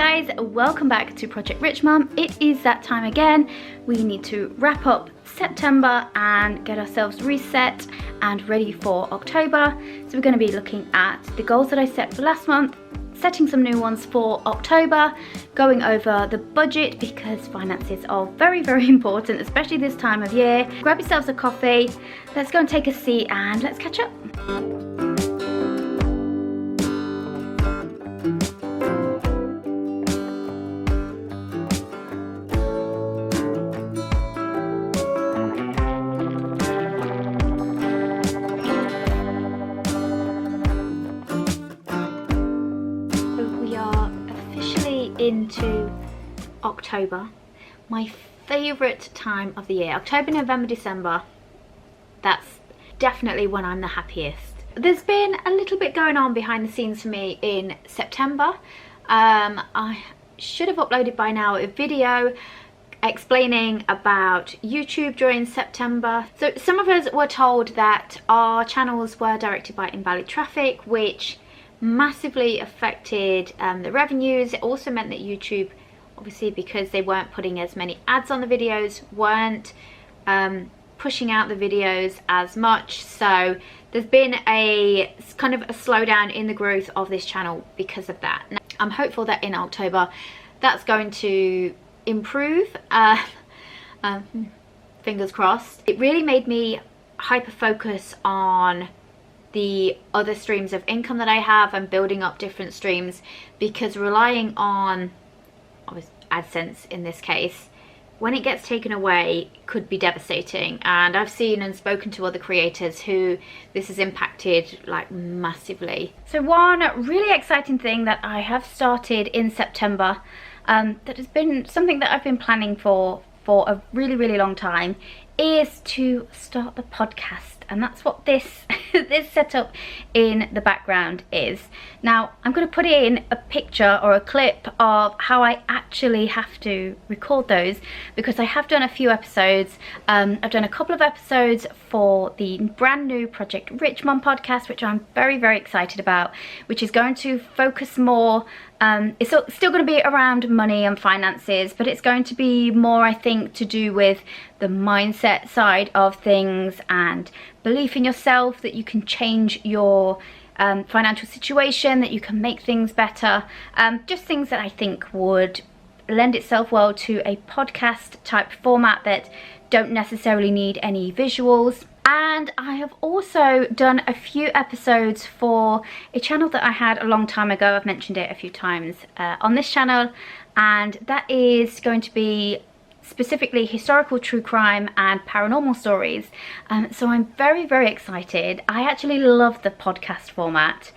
guys, welcome back to Project Rich Mum. It is that time again. We need to wrap up September and get ourselves reset and ready for October. So we're going to be looking at the goals that I set for last month, setting some new ones for October, going over the budget because finances are very, very important, especially this time of year. Grab yourselves a coffee, let's go and take a seat and let's catch up. Into October, my favourite time of the year. October, November, December, that's definitely when I'm the happiest. There's been a little bit going on behind the scenes for me in September. I should have uploaded by now a video explaining about YouTube during September. So some of us were told that our channels were directed by invalid traffic, which massively affected the revenues. It also meant that YouTube, obviously because they weren't putting as many ads on the videos, weren't pushing out the videos as much. So there's been a kind of a slowdown in the growth of this channel because of that. Now, I'm hopeful that in October that's going to improve. Fingers crossed. It really made me hyper focus on the other streams of income that I have and building up different streams, because relying on AdSense in this case, when it gets taken away, could be devastating. And I've seen and spoken to other creators who this has impacted like massively. So one really exciting thing that I have started in September, that has been something that I've been planning for a really, really long time, is to start the podcast. And that's what this this setup in the background is. Now I'm going to put in a picture or a clip of how I actually have to record those, because I have done a few episodes. I've done a couple of episodes for the brand new Project Rich Mum podcast, which I'm very, very excited about, which is going to focus more, it's still going to be around money and finances, but it's going to be more, I think, to do with the mindset side of things and belief in yourself, that you can change your financial situation, that you can make things better. Just things that I think would lend itself well to a podcast type format that don't necessarily need any visuals. And I have also done a few episodes for a channel that I had a long time ago. I've mentioned it a few times on this channel, and that is going to be specifically historical true crime and paranormal stories. So I'm very, very excited. I actually love the podcast format,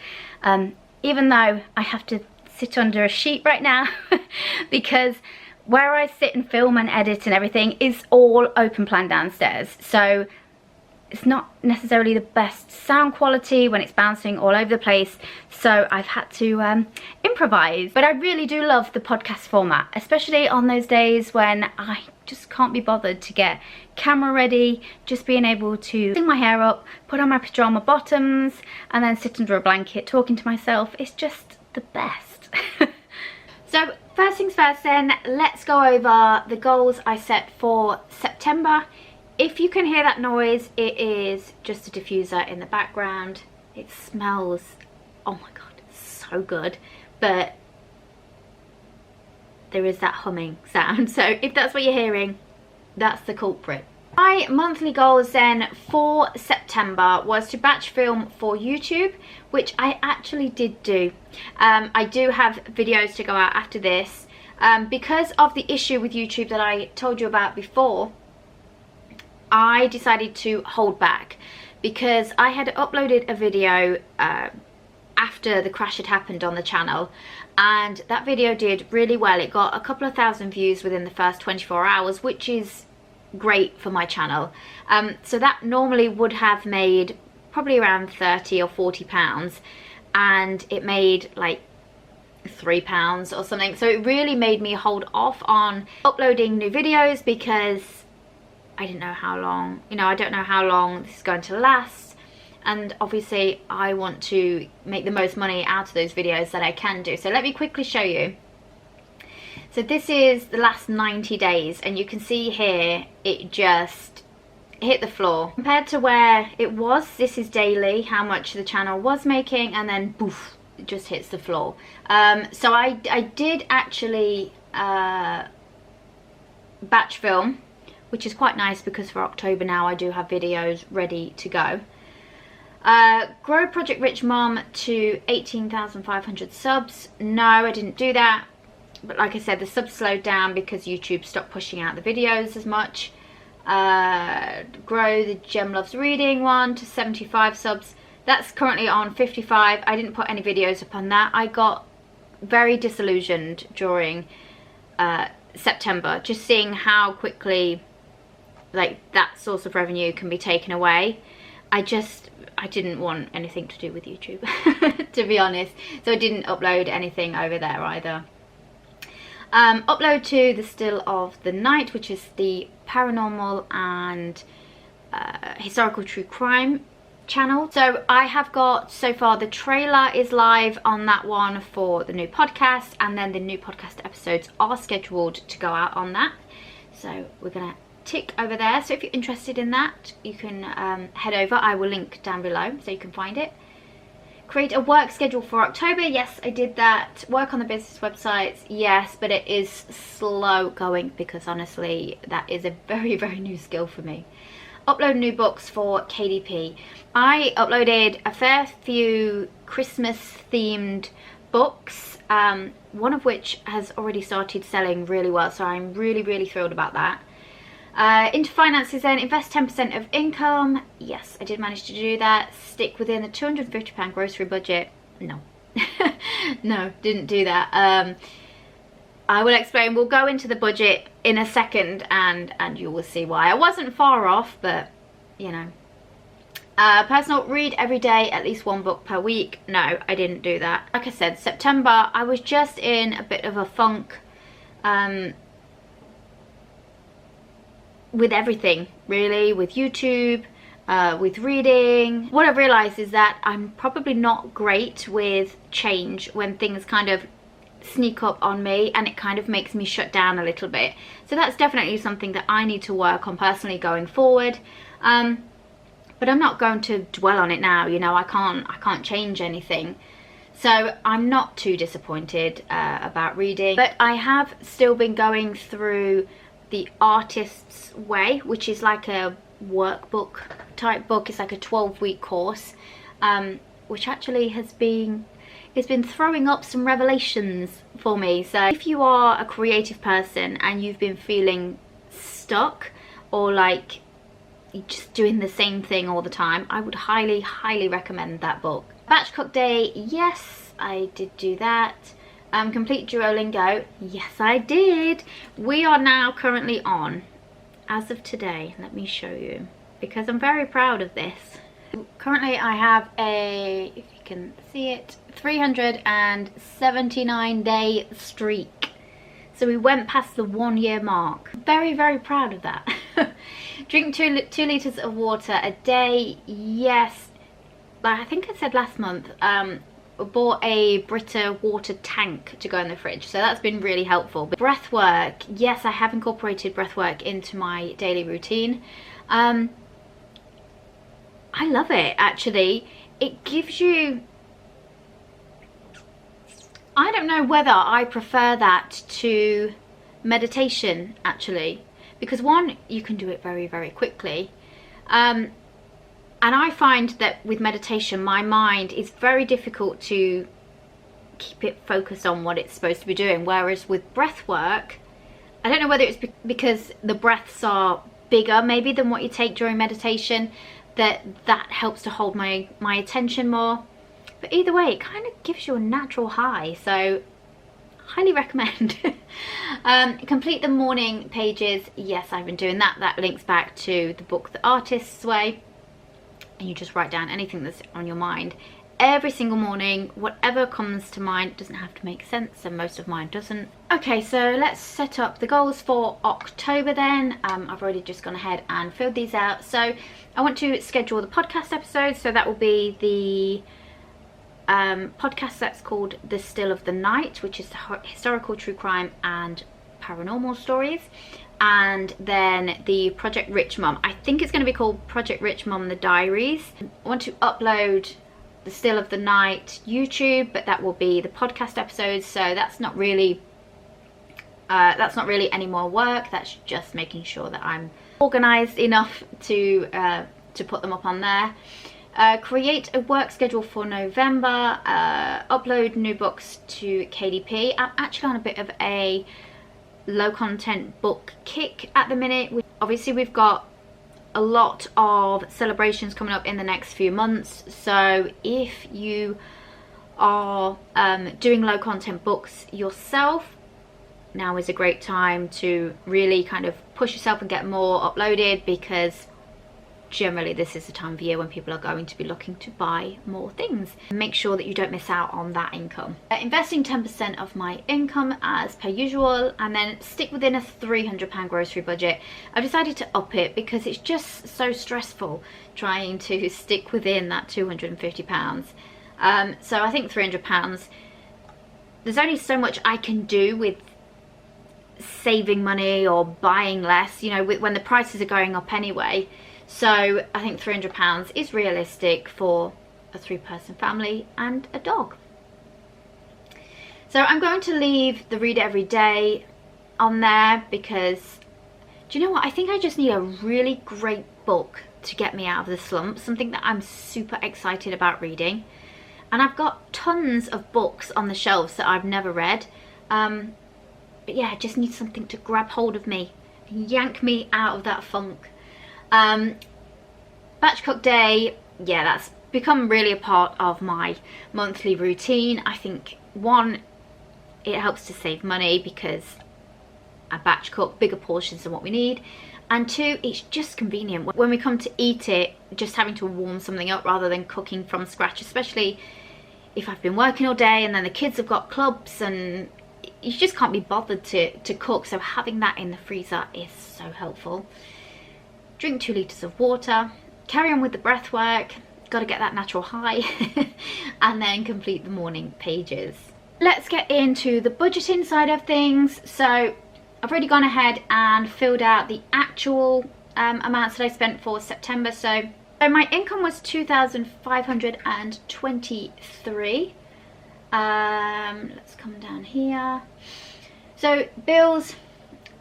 even though I have to sit under a sheet right now because where I sit and film and edit and everything is all open plan downstairs. So it's not necessarily the best sound quality when it's bouncing all over the place, so I've had to improvise. But I really do love the podcast format, especially on those days when I just can't be bothered to get camera ready. Just being able to sing my hair up, put on my pajama bottoms, and then sit under a blanket talking to myself. It's just the best. So first things first then, let's go over the goals I set for September. If you can hear that noise, it is just a diffuser in the background. It smells, oh my god, so good. But there is that humming sound. So if that's what you're hearing, that's the culprit. My monthly goals then for September was to batch film for YouTube, which I actually did do. I do have videos to go out after this. Because of the issue with YouTube that I told you about before, I decided to hold back, because I had uploaded a video after the crash had happened on the channel, and that video did really well. It got a couple of thousand views within the first 24 hours, which is great for my channel. So that normally would have made probably around 30 or 40 pounds, and it made like £3 or something. So it really made me hold off on uploading new videos, because I didn't know how long, I don't know how long this is going to last, and obviously I want to make the most money out of those videos that I can do. So let me quickly show you So this is the last 90 days, and you can see here it just hit the floor. Compared to where it was, this is daily, how much the channel was making, and then poof, it just hits the floor. So I did actually batch film, which is quite nice because for October now I do have videos ready to go. Grow Project Rich Mom to 18,500 subs. No, I didn't do that. But like I said, the subs slowed down because YouTube stopped pushing out the videos as much. Grow the Gem Loves Reading one to 75 subs. That's currently on 55. I didn't put any videos up on that. I got very disillusioned during September, just seeing how quickly like that source of revenue can be taken away. I didn't want anything to do with YouTube, to be honest. So I didn't upload anything over there either. Upload to the Still of the Night, which is the paranormal and historical true crime channel. So I have got, so far the trailer is live on that one for the new podcast, and then the new podcast episodes are scheduled to go out on that. So we're gonna tick over there. So if you're interested in that, you can head over. I will link down below so you can find it. Create a work schedule for October. Yes, I did that. Work on the business websites. Yes, but it is slow going because honestly that is a very, very new skill for me. Upload new books for KDP. I uploaded a fair few Christmas themed books, one of which has already started selling really well, so I'm really, really thrilled about that. Into finances then, invest 10% of income. Yes, I did manage to do that. Stick within the £250 grocery budget. No. No, didn't do that. I will explain. We'll go into the budget in a second and you will see why. I wasn't far off, but you know. Personal, read every day, at least one book per week. No, I didn't do that. Like I said, September, I was just in a bit of a funk. With everything really, with YouTube, with reading. What I've realized is that I'm probably not great with change when things kind of sneak up on me, and it kind of makes me shut down a little bit. So that's definitely something that I need to work on personally going forward. But I'm not going to dwell on it now, you know. I can't change anything. So I'm not too disappointed about reading, but I have still been going through the Artist's Way, which is like a workbook type book. It's like a 12-week course, which actually it's been throwing up some revelations for me. So if you are a creative person and you've been feeling stuck or like you're just doing the same thing all the time, I would highly, highly recommend that book. Batch Cook Day, yes, I did do that. Complete Duolingo, yes I did. We are now currently on, as of today, let me show you, because I'm very proud of this. Currently I have a, if you can see it, 379 day streak. So we went past the 1 year mark. Very, very proud of that. Drink 2 litres of water a day, yes. I think I said last month, bought a Brita water tank to go in the fridge, so that's been really helpful. But breath work, yes, I have incorporated breath work into my daily routine. I love it, actually. It gives you, I don't know whether I prefer that to meditation, actually, because one, you can do it very, very quickly. And I find that with meditation, my mind is very difficult to keep it focused on what it's supposed to be doing. Whereas with breath work, I don't know whether it's because the breaths are bigger maybe than what you take during meditation, that helps to hold my attention more. But either way, it kind of gives you a natural high. So highly recommend. Complete the morning pages. Yes, I've been doing that. That links back to the book, The Artist's Way. And you just write down anything that's on your mind every single morning, whatever comes to mind. It doesn't have to make sense, and most of mine doesn't. Okay, so let's set up the goals for October then. I've already just gone ahead and filled these out. So I want to schedule the podcast episodes, so that will be the podcast that's called The Still of the Night, which is historical true crime and paranormal stories. And then the Project Rich Mum, I think it's going to be called Project Rich Mum The Diaries. I want to upload The Still of the Night YouTube, but that will be the podcast episodes, so that's not really any more work. That's just making sure that I'm organized enough to put them up on there. Create a work schedule for November, upload new books to KDP. I'm actually on a bit of a low content book kick at the minute. Obviously we've got a lot of celebrations coming up in the next few months, so if you are doing low content books yourself, now is a great time to really kind of push yourself and get more uploaded, because generally this is the time of year when people are going to be looking to buy more things. Make sure that you don't miss out on that income. Investing 10% of my income as per usual, and then stick within a £300 grocery budget. I've decided to up it because it's just so stressful trying to stick within that £250. So I think £300, there's only so much I can do with saving money or buying less, you know, when the prices are going up anyway. So I think £300 is realistic for a 3-person family and a dog. So I'm going to leave the read every day on there because, do you know what, I think I just need a really great book to get me out of the slump, something that I'm super excited about reading. And I've got tons of books on the shelves that I've never read, but yeah, I just need something to grab hold of me and yank me out of that funk. Batch cook day, yeah, that's become really a part of my monthly routine. I think, one, it helps to save money because I batch cook bigger portions than what we need, and two, it's just convenient when we come to eat it, just having to warm something up rather than cooking from scratch, especially if I've been working all day and then the kids have got clubs and you just can't be bothered to cook. So having that in the freezer is so helpful. Drink 2 litres of water, carry on with the breath work, got to get that natural high, and then complete the morning pages. Let's get into the budgeting side of things. So I've already gone ahead and filled out the actual amounts that I spent for September. So my income was £2,523. Let's come down here. So bills,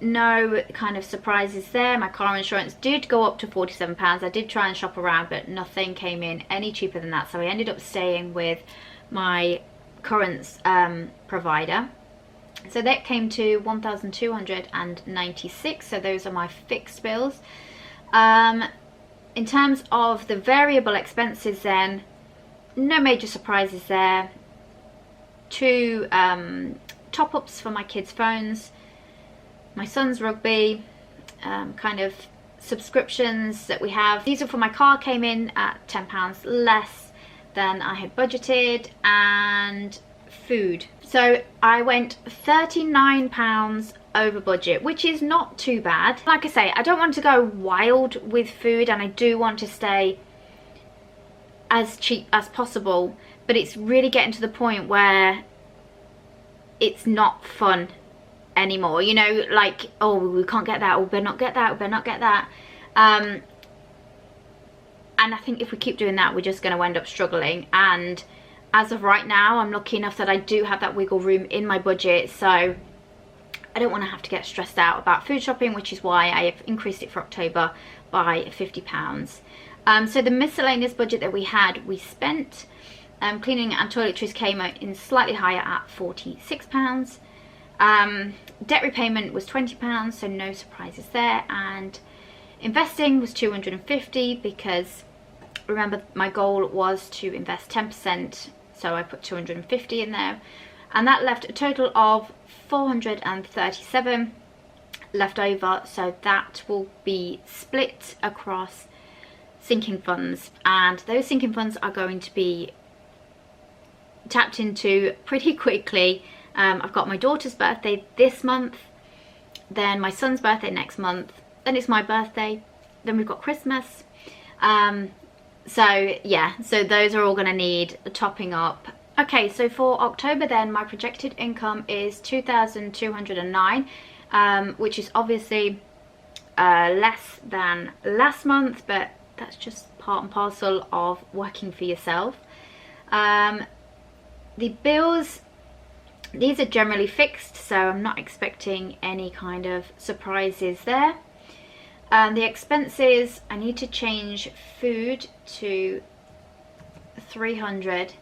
no kind of surprises there. My car insurance did go up to £47. I did try and shop around, but nothing came in any cheaper than that, so I ended up staying with my current provider. So that came to £1,296. So those are my fixed bills. In terms of the variable expenses then, no major surprises there. 2 top-ups for my kids' phones, my son's rugby, kind of subscriptions that we have. These are for my car, came in at £10 less than I had budgeted, and food. So I went £39 over budget, which is not too bad. Like I say, I don't want to go wild with food and I do want to stay as cheap as possible, but it's really getting to the point where it's not fun anymore, you know, like, oh, we can't get that, or we better not get that, we better not get that. And I think if we keep doing that, we're just going to end up struggling. And as of right now, I'm lucky enough that I do have that wiggle room in my budget, so I don't want to have to get stressed out about food shopping, which is why I have increased it for October by £50. So the miscellaneous budget that we had, we spent, cleaning and toiletries came in slightly higher at £46. Debt repayment was £20, so no surprises there, and investing was £250 because remember my goal was to invest 10%, so I put £250 in there, and that left a total of £437 left over. So that will be split across sinking funds, and those sinking funds are going to be tapped into pretty quickly. I've got my daughter's birthday this month, then my son's birthday next month, then it's my birthday, then we've got Christmas. So yeah, so those are all going to need topping up. Okay, so for October then, my projected income is 2,209, which is obviously less than last month, but that's just part and parcel of working for yourself. The bills, these are generally fixed, so I'm not expecting any kind of surprises there. The expenses, I need to change food to 300.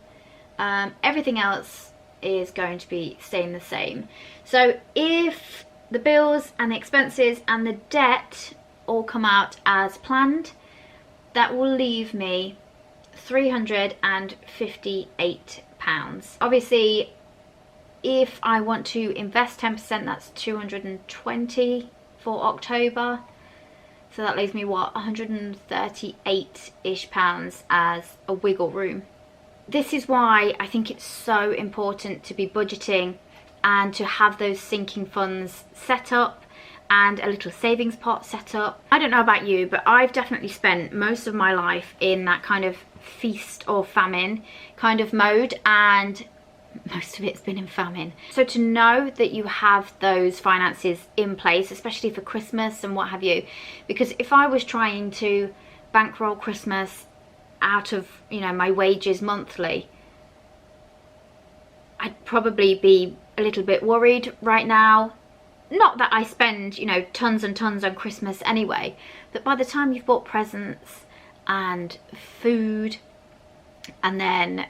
Everything else is going to be staying the same. So if the bills and the expenses and the debt all come out as planned, that will leave me £358. Obviously, if I want to invest 10%, that's 220 for October. So that leaves me, what, 138-ish pounds as a wiggle room. This is why I think it's so important to be budgeting and to have those sinking funds set up and a little savings pot set up. I don't know about you, but I've definitely spent most of my life in that kind of feast or famine kind of mode, and most of it's been in famine. So to know that you have those finances in place, especially for Christmas and what have you, because if I was trying to bankroll Christmas out of, you know, my wages monthly, I'd probably be a little bit worried right now. Not that I spend, you know, tons and tons on Christmas anyway, but by the time you've bought presents and food, and then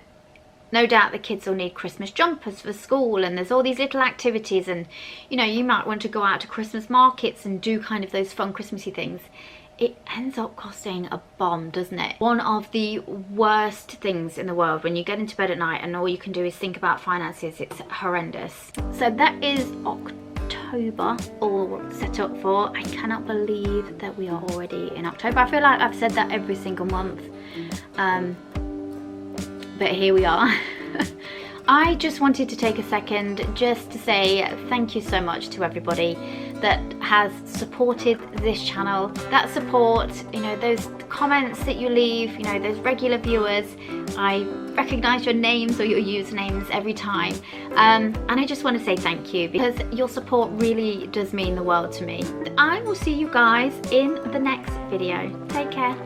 no doubt the kids will need Christmas jumpers for school, and there's all these little activities, and you know, you might want to go out to Christmas markets and do kind of those fun Christmassy things. It ends up costing a bomb, doesn't it? One of the worst things in the world when you get into bed at night and all you can do is think about finances. It's horrendous. So that is October all set up for. I cannot believe that we are already in October. I feel like I've said that every single month. But here we are. I just wanted to take a second just to say thank you so much to everybody that has supported this channel. That support, you know, those comments that you leave, you know, those regular viewers, I recognize your names or your usernames every time. And I just want to say thank you, because your support really does mean the world to me. I will see you guys in the next video. Take care.